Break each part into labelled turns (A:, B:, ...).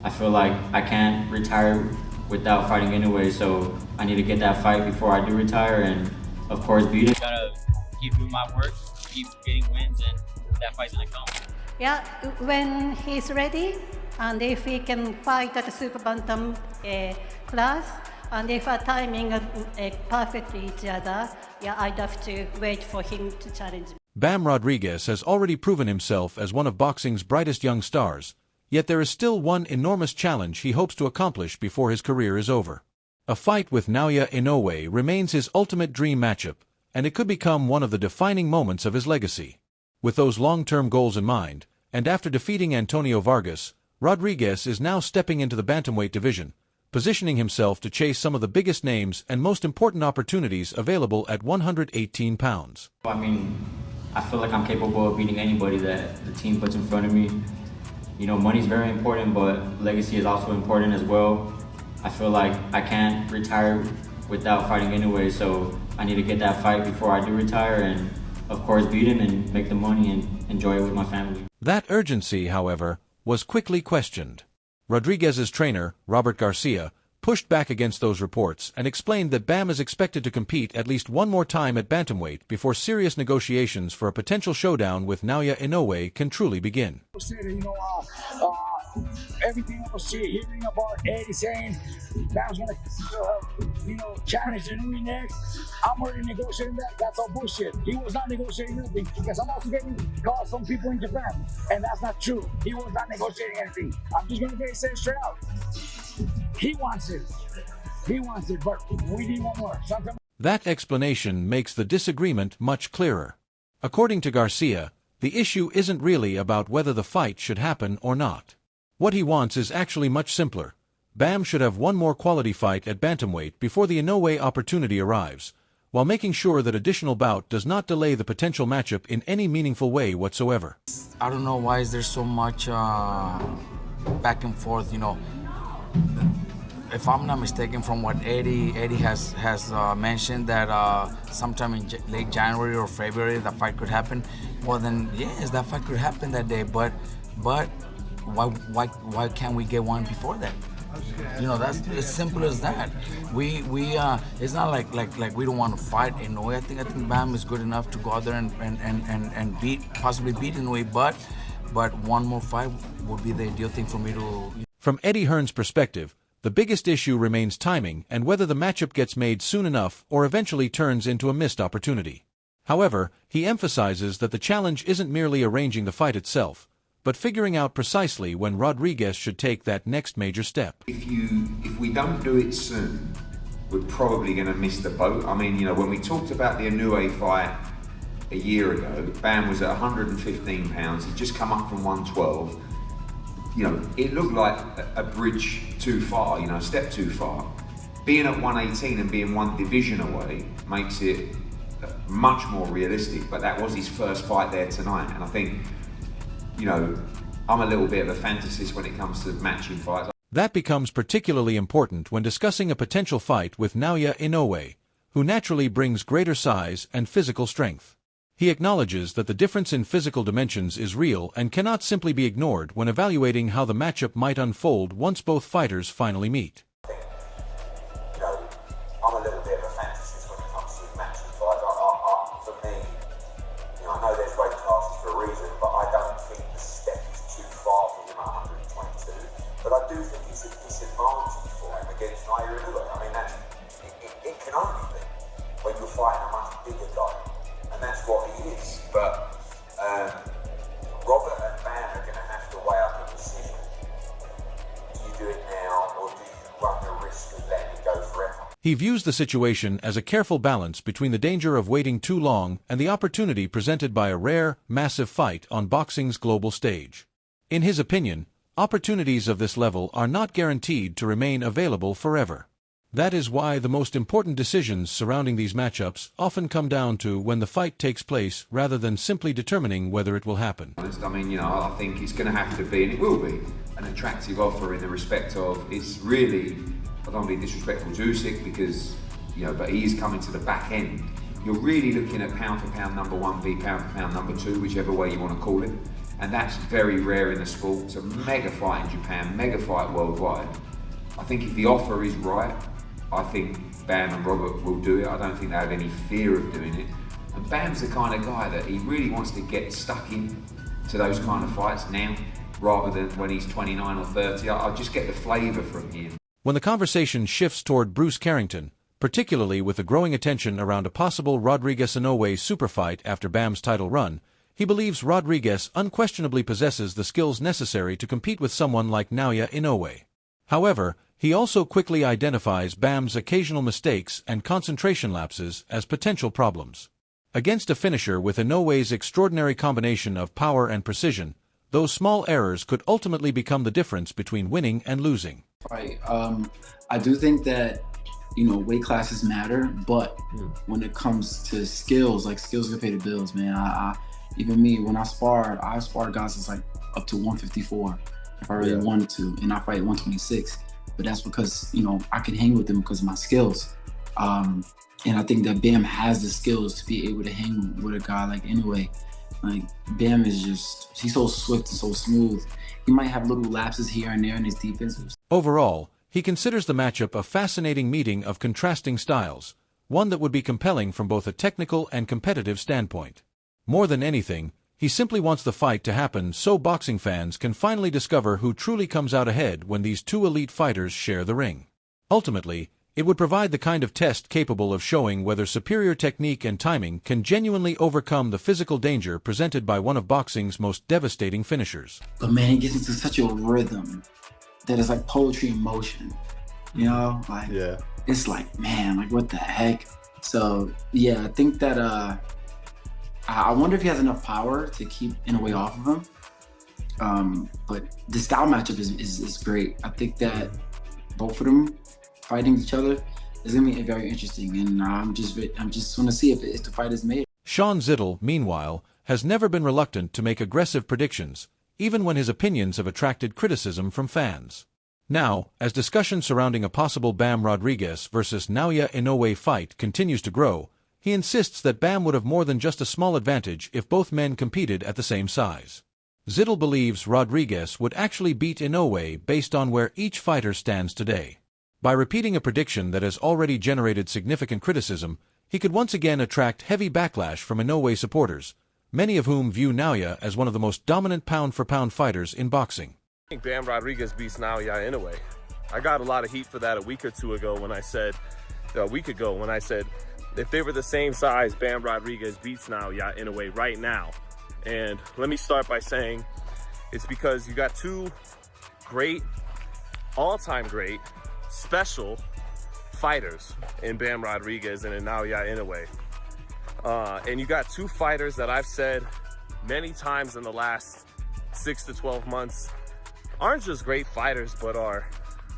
A: I feel like I can't retire without fighting Inoue, so I need to get that fight before I do retire and, of course, beat him.
B: Gotta keep doing my work, keep getting wins, and that fight's gonna come.
C: Yeah, when he's ready, and if he can fight at the super bantam class, and if our timing perfectly each other, yeah, I'd have to wait for him to challenge me.
D: Bam Rodriguez has already proven himself as one of boxing's brightest young stars, yet there is still one enormous challenge he hopes to accomplish before his career is over. A fight with Naoya Inoue remains his ultimate dream matchup, and it could become one of the defining moments of his legacy. With those long-term goals in mind, and after defeating Antonio Vargas, Rodriguez is now stepping into the bantamweight division, positioning himself to chase some of the biggest names and most important opportunities available at 118 pounds.
A: I mean, I feel like I'm capable of beating anybody that the team puts in front of me. You know, money's very important, but legacy is also important as well. I feel like I can't retire without fighting Inoue, so I need to get that fight before I do retire and, of course, beat him and make the money and enjoy it with my family.
D: That urgency, however, was quickly questioned. Rodriguez's trainer, Robert Garcia, pushed back against those reports and explained that Bam is expected to compete at least one more time at bantamweight before serious negotiations for a potential showdown with Naoya Inoue can truly begin.
E: Everything I was hearing about Eddie saying Bam's gonna, challenge Inoue next. I'm already negotiating that. That's all bullshit. He was not negotiating anything because I'm also getting calls from people in Japan, and that's not true. He was not negotiating anything. I'm just gonna say it straight out. He wants it. He wants it, but we need one more.
D: That explanation makes the disagreement much clearer. According to Garcia, the issue isn't really about whether the fight should happen or not. What he wants is actually much simpler. Bam should have one more quality fight at bantamweight before the Inoue opportunity arrives, while making sure that additional bout does not delay the potential matchup in any meaningful way whatsoever.
F: I don't know why is there so much back and forth, If I'm not mistaken, from what Eddie has mentioned, that sometime in late January or February that fight could happen. Well, then yes, that fight could happen that day. But why can't we get one before that? That's as simple as that. We it's not like we don't want to fight Inoue. I think Bam is good enough to go out there and possibly beat Inoue. But one more fight would be the ideal thing for me to.
D: From Eddie Hearn's perspective, the biggest issue remains timing and whether the matchup gets made soon enough or eventually turns into a missed opportunity. However, he emphasizes that the challenge isn't merely arranging the fight itself, but figuring out precisely when Rodriguez should take that next major step.
G: If we don't do it soon, we're probably going to miss the boat. I mean, when we talked about the Inoue fight a year ago, Bam was at 115 pounds. He'd just come up from 112. It looked like a bridge too far, a step too far. Being at 118 and being one division away makes it much more realistic, but that was his first fight there tonight. And I think, I'm a little bit of a fantasist when it comes to matching fights.
D: That becomes particularly important when discussing a potential fight with Naoya Inoue, who naturally brings greater size and physical strength. He acknowledges that the difference in physical dimensions is real and cannot simply be ignored when evaluating how the matchup might unfold once both fighters finally meet.
H: I'm a little bit of a fantasist when it comes to matching fights. For me, I know there's weight classes for a reason, but I don't think the step is too far for him at 122. But I do think it's a disadvantage for him against Naoya Inoue. I mean, it can only be when you're fighting a much bigger guy. And that's what he is. But Robert and Bam are going to have to weigh up a decision. Do you do it now, or do you run the risk of letting it go forever?
D: He views the situation as a careful balance between the danger of waiting too long and the opportunity presented by a rare, massive fight on boxing's global stage. In his opinion, opportunities of this level are not guaranteed to remain available forever. That is why the most important decisions surrounding these matchups often come down to when the fight takes place rather than simply determining whether it will happen.
G: I mean, I think it's going to have to be, and it will be, an attractive offer in the respect of it's really, I don't want to be disrespectful to Usyk because, but he is coming to the back end. You're really looking at pound for pound number one v pound for pound number two, whichever way you want to call it. and that's very rare in the sport. It's a mega fight in Japan, mega fight worldwide. I think if the offer is right, I think Bam and Robert will do it. I don't think they have any fear of doing it. And Bam's the kind of guy that he really wants to get stuck in to those kind of fights now, rather than when he's 29 or 30. I just get the flavour from him.
D: When the conversation shifts toward Bruce Carrington, particularly with the growing attention around a possible Rodriguez-Inoue super fight after Bam's title run, he believes Rodriguez unquestionably possesses the skills necessary to compete with someone like Naoya Inoue. However, he also quickly identifies Bam's occasional mistakes and concentration lapses as potential problems. Against a finisher with Inoue's extraordinary combination of power and precision, those small errors could ultimately become the difference between winning and losing.
I: Right. I do think that, weight classes matter, but when it comes to skills, skills can pay the bills, man. I even me, when I spar guys that's up to 154 if I really wanted to, and I fight 126. But that's because, I can hang with them because of my skills. And I think that Bam has the skills to be able to hang with a guy like Inoue. Bam is he's so swift and so smooth. He might have little lapses here and there in his defense.
D: Overall, he considers the matchup a fascinating meeting of contrasting styles, one that would be compelling from both a technical and competitive standpoint. More than anything, he simply wants the fight to happen so boxing fans can finally discover who truly comes out ahead when these two elite fighters share the ring. Ultimately, it would provide the kind of test capable of showing whether superior technique and timing can genuinely overcome the physical danger presented by one of boxing's most devastating finishers.
I: But man, he gets into such a rhythm that is like poetry in motion. It's man, what the heck? So yeah, I think that I wonder if he has enough power to keep Inoue off of him. But the style matchup is great. I think that both of them fighting each other is going to be very interesting, and I'm just want to see if the fight is made.
D: Sean Zittel, meanwhile, has never been reluctant to make aggressive predictions, even when his opinions have attracted criticism from fans. Now, as discussion surrounding a possible Bam Rodriguez versus Naoya Inoue fight continues to grow, he insists that Bam would have more than just a small advantage if both men competed at the same size. Zittel believes Rodriguez would actually beat Inoue based on where each fighter stands today. By repeating a prediction that has already generated significant criticism, he could once again attract heavy backlash from Inoue supporters, many of whom view Naoya as one of the most dominant pound-for-pound fighters in boxing.
J: I think Bam Rodriguez beats Naoya Inoue. I got a lot of heat for that a week ago when I said, if they were the same size, Bam Rodriguez beats Naoya Inoue right now. And let me start by saying it's because you got two great, all-time great, special fighters in Bam Rodriguez and in Naoya Inoue. And you got two fighters that I've said many times in the last 6 to 12 months aren't just great fighters, but are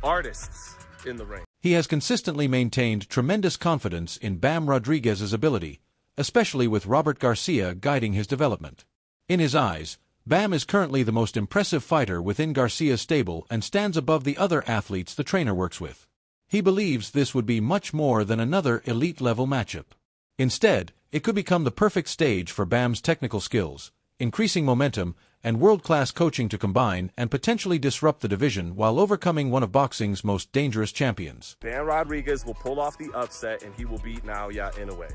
J: artists in the ring.
D: He has consistently maintained tremendous confidence in Bam Rodriguez's ability, especially with Robert Garcia guiding his development. In his eyes, Bam is currently the most impressive fighter within Garcia's stable and stands above the other athletes the trainer works with. He believes this would be much more than another elite-level matchup. Instead, it could become the perfect stage for Bam's technical skills, increasing momentum, and world-class coaching to combine and potentially disrupt the division while overcoming one of boxing's most dangerous champions.
J: Bam Rodriguez will pull off the upset and he will beat Naoya Inoue.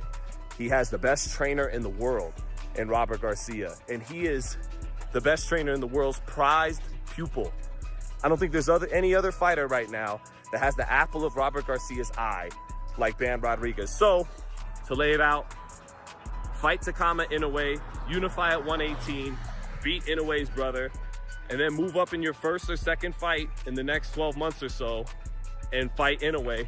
J: He has the best trainer in the world in Robert Garcia, and he is the best trainer in the world's prized pupil. I don't think there's any other fighter right now that has the apple of Robert Garcia's eye like Bam Rodriguez. So, to lay it out, fight Takama Inoue, unify at 118, beat Inoue's brother, and then move up in your first or second fight in the next 12 months or so and fight Inoue,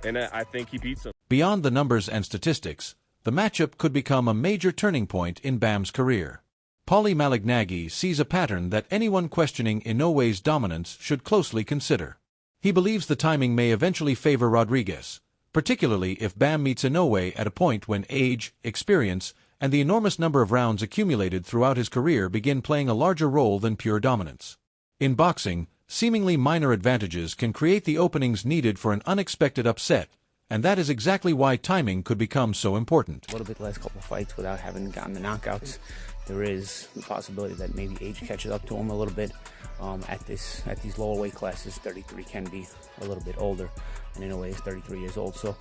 J: and I think he beats him.
D: Beyond the numbers and statistics, the matchup could become a major turning point in Bam's career. Paulie Malignaggi sees a pattern that anyone questioning Inoue's dominance should closely consider. He believes the timing may eventually favor Rodriguez, particularly if Bam meets Inoue at a point when age, experience, and the enormous number of rounds accumulated throughout his career begin playing a larger role than pure dominance. In boxing, seemingly minor advantages can create the openings needed for an unexpected upset, and that is exactly why timing could become so important.
K: A little bit last couple of fights without having gotten the knockouts. there is the possibility that maybe age catches up to him a little bit. At these lower weight classes, 33 can be a little bit older, and Inoue is 33 years old. So,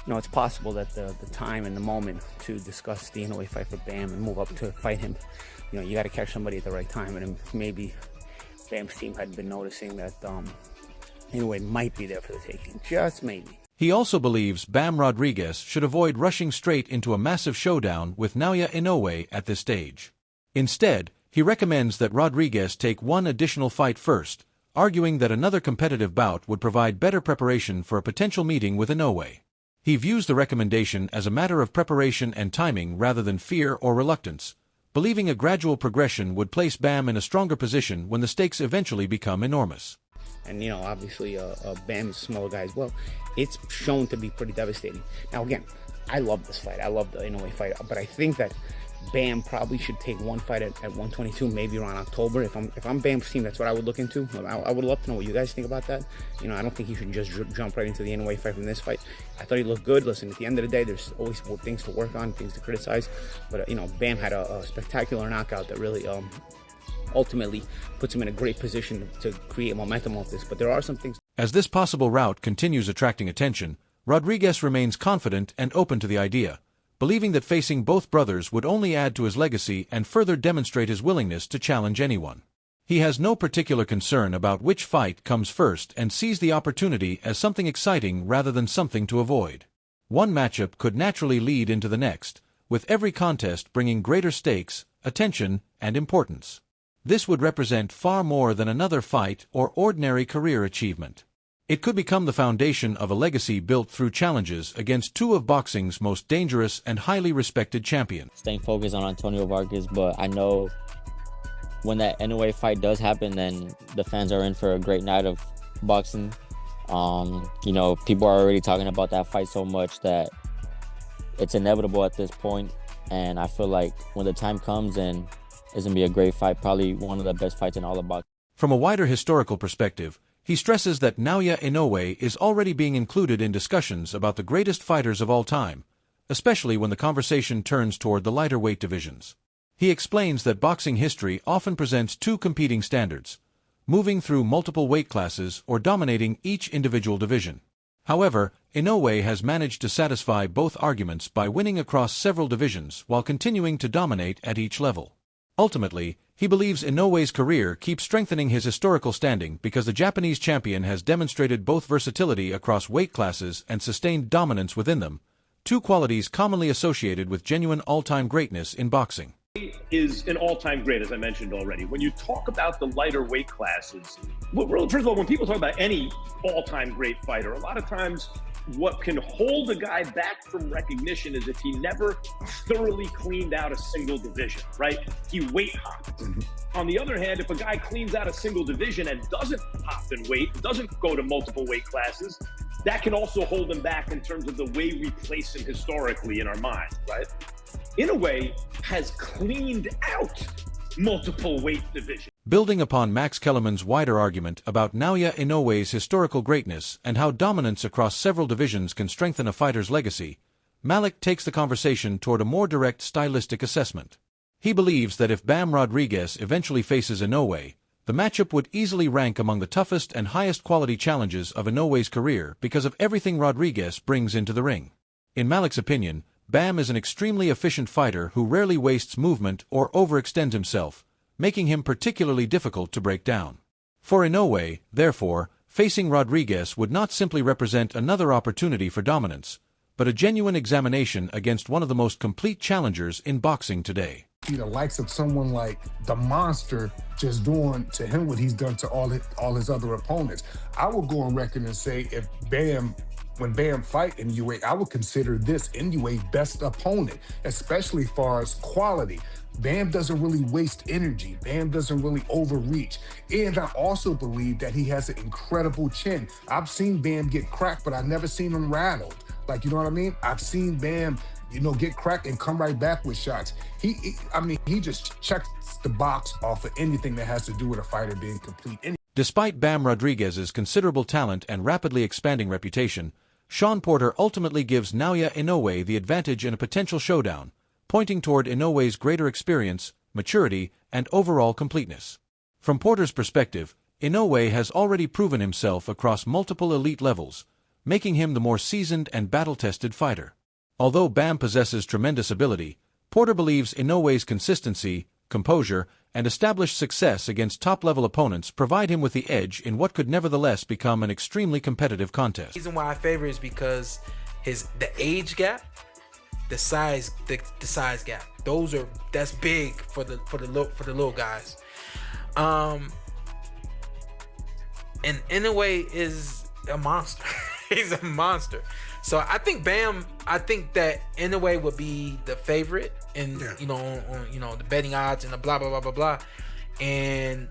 K: it's possible that the time and the moment to discuss the Inoue fight for Bam and move up to fight him, you got to catch somebody at the right time. And maybe Bam's team had been noticing that Inoue might be there for the taking, just maybe.
D: He also believes Bam Rodriguez should avoid rushing straight into a massive showdown with Naoya Inoue at this stage. Instead, he recommends that Rodriguez take one additional fight first, arguing that another competitive bout would provide better preparation for a potential meeting with Inoue. He views the recommendation as a matter of preparation and timing rather than fear or reluctance, believing a gradual progression would place Bam in a stronger position when the stakes eventually become enormous.
K: And, obviously, Bam is a smaller guy as well. It's shown to be pretty devastating. Now, again, I love this fight. I love the Inoue fight. But I think that Bam probably should take one fight at 122, maybe around October. If I'm Bam's team, that's what I would look into. I would love to know what you guys think about that. I don't think he should just jump right into the Inoue fight from this fight. I thought he looked good. Listen, at the end of the day, there's always things to work on, things to criticize. But, Bam had a spectacular knockout that really ultimately puts him in a great position to create momentum off this. But there are some things.
D: As this possible route continues attracting attention, Rodriguez remains confident and open to the idea, believing that facing both brothers would only add to his legacy and further demonstrate his willingness to challenge anyone. He has no particular concern about which fight comes first and sees the opportunity as something exciting rather than something to avoid. One matchup could naturally lead into the next, with every contest bringing greater stakes, attention, and importance. This would represent far more than another fight or ordinary career achievement. It could become the foundation of a legacy built through challenges against two of boxing's most dangerous and highly respected champions.
B: Staying focused on Antonio Vargas, but I know when that Inoue fight does happen, then the fans are in for a great night of boxing. People are already talking about that fight so much that it's inevitable at this point, and I feel like when the time comes, and it's going to be a great fight, probably one of the best fights in all of boxing.
D: From a wider historical perspective, he stresses that Naoya Inoue is already being included in discussions about the greatest fighters of all time, especially when the conversation turns toward the lighter weight divisions. He explains that boxing history often presents two competing standards, moving through multiple weight classes or dominating each individual division. However, Inoue has managed to satisfy both arguments by winning across several divisions while continuing to dominate at each level. Ultimately, he believes Inoue's career keeps strengthening his historical standing because the Japanese champion has demonstrated both versatility across weight classes and sustained dominance within them, two qualities commonly associated with genuine all-time greatness in boxing.
L: Is an all-time great, as I mentioned already. When you talk about the lighter weight classes, first of all, when people talk about any all-time great fighter, a lot of times what can hold a guy back from recognition is if he never thoroughly cleaned out a single division, right? He weight hopped. On the other hand, if a guy cleans out a single division and doesn't hop in weight, doesn't go to multiple weight classes, that can also hold him back in terms of the way we place him historically in our mind, right? Inoue has cleaned out multiple weight divisions.
D: Building upon Max Kellerman's wider argument about Naoya Inoue's historical greatness and how dominance across several divisions can strengthen a fighter's legacy, Malik takes the conversation toward a more direct stylistic assessment. He believes that if Bam Rodriguez eventually faces Inoue, the matchup would easily rank among the toughest and highest quality challenges of Inoue's career because of everything Rodriguez brings into the ring. In Malik's opinion, Bam is an extremely efficient fighter who rarely wastes movement or overextends himself, making him particularly difficult to break down. For Inoue, therefore, facing Rodriguez would not simply represent another opportunity for dominance, but a genuine examination against one of the most complete challengers in boxing today.
M: The likes of someone like the Monster just doing to him what he's done to all his other opponents. I will go on record and say when Bam fight Inoue, I would consider this Inoue's best opponent, especially as far as quality. Bam doesn't really waste energy. Bam doesn't really overreach. And I also believe that he has an incredible chin. I've seen Bam get cracked, but I've never seen him rattled. Like, you know what I mean? I've seen Bam, get cracked and come right back with shots. He just checks the box off of anything that has to do with a fighter being complete.
D: Despite Bam Rodriguez's considerable talent and rapidly expanding reputation, Sean Porter ultimately gives Naoya Inoue the advantage in a potential showdown, pointing toward Inoue's greater experience, maturity, and overall completeness. From Porter's perspective, Inoue has already proven himself across multiple elite levels, making him the more seasoned and battle-tested fighter. Although Bam possesses tremendous ability, Porter believes Inoue's consistency, composure, and established success against top-level opponents provide him with the edge in what could nevertheless become an extremely competitive contest.
N: The reason why I favor is because the age gap, the size gap. That's big for the little guys. And Inoue is a monster. He's a monster. So I think that Inoue would be the favorite in on the betting odds and the blah blah blah blah blah. And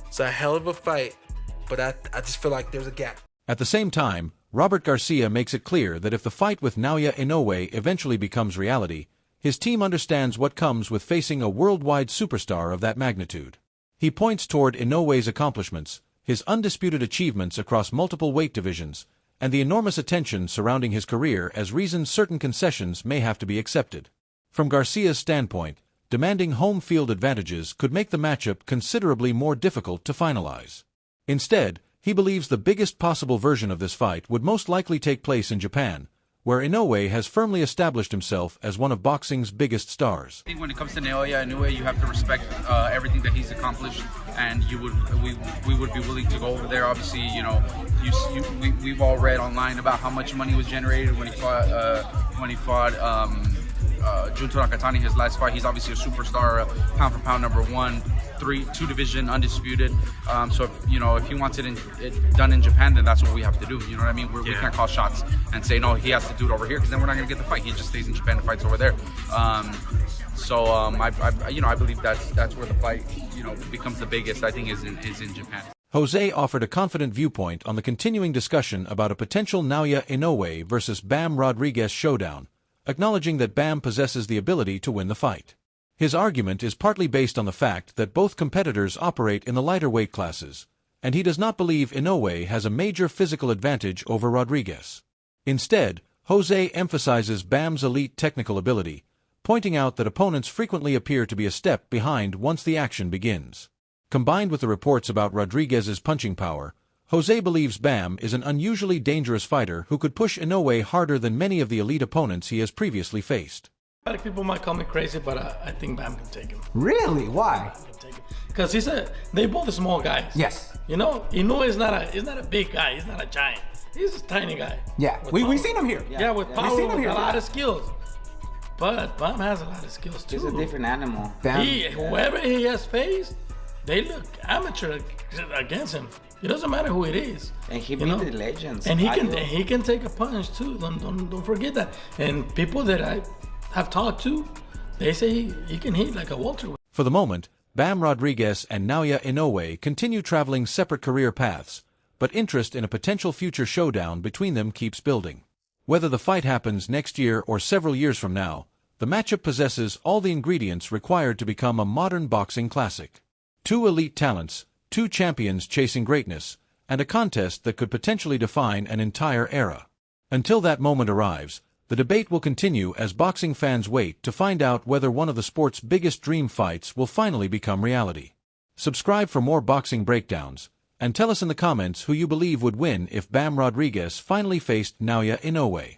N: it's a hell of a fight, but I just feel like there's a gap.
D: At the same time, Robert Garcia makes it clear that if the fight with Naoya Inoue eventually becomes reality, his team understands what comes with facing a worldwide superstar of that magnitude. He points toward Inoue's accomplishments, his undisputed achievements across multiple weight divisions, and the enormous attention surrounding his career as reasons certain concessions may have to be accepted. From Garcia's standpoint, demanding home field advantages could make the matchup considerably more difficult to finalize. Instead, he believes the biggest possible version of this fight would most likely take place in Japan, where Inoue has firmly established himself as one of boxing's biggest stars.
O: I think when it comes to Naoya Inoue, you have to respect everything that he's accomplished, and we would be willing to go over there. Obviously, we've all read online about how much money was generated when he fought Junto Nakatani, his last fight. He's obviously a superstar, pound for pound #1, 2 division undisputed. So if he wants it done in Japan, then that's what we have to do. You know what I mean? We can't call shots and say no, he has to do it over here, because then we're not going to get the fight. He just stays in Japan and fights over there. I believe that's where the fight becomes the biggest. I think is in Japan.
D: Jose offered a confident viewpoint on the continuing discussion about a potential Naoya Inoue versus Bam Rodriguez showdown, acknowledging that Bam possesses the ability to win the fight. His argument is partly based on the fact that both competitors operate in the lighter weight classes, and he does not believe Inoue has a major physical advantage over Rodriguez. Instead, Jose emphasizes Bam's elite technical ability, pointing out that opponents frequently appear to be a step behind once the action begins. Combined with the reports about Rodriguez's punching power, Jose believes Bam is an unusually dangerous fighter who could push Inoue harder than many of the elite opponents he has previously faced.
P: A lot of people might call me crazy, but I think Bam can take him.
Q: Really? Why?
P: Because they both small guys.
Q: Yes.
P: Inoue is not a big guy. He's not a giant. He's a tiny guy.
Q: Yeah. We've seen him here.
P: Yeah, with power, with a lot of skills. But Bam has a lot of skills too.
R: He's a different animal.
P: Whoever he has faced, they look amateur against him. It doesn't matter who it is.
R: And he beat the legends.
P: And he can take a punch too. Don't forget that. And people that I have talked to, they say he can hit like a welterweight.
D: For the moment, Bam Rodriguez and Naoya Inoue continue traveling separate career paths, but interest in a potential future showdown between them keeps building. Whether the fight happens next year or several years from now, the matchup possesses all the ingredients required to become a modern boxing classic. 2 elite talents, 2 champions chasing greatness, and a contest that could potentially define an entire era. Until that moment arrives, the debate will continue as boxing fans wait to find out whether one of the sport's biggest dream fights will finally become reality. Subscribe for more boxing breakdowns, and tell us in the comments who you believe would win if Bam Rodriguez finally faced Naoya Inoue.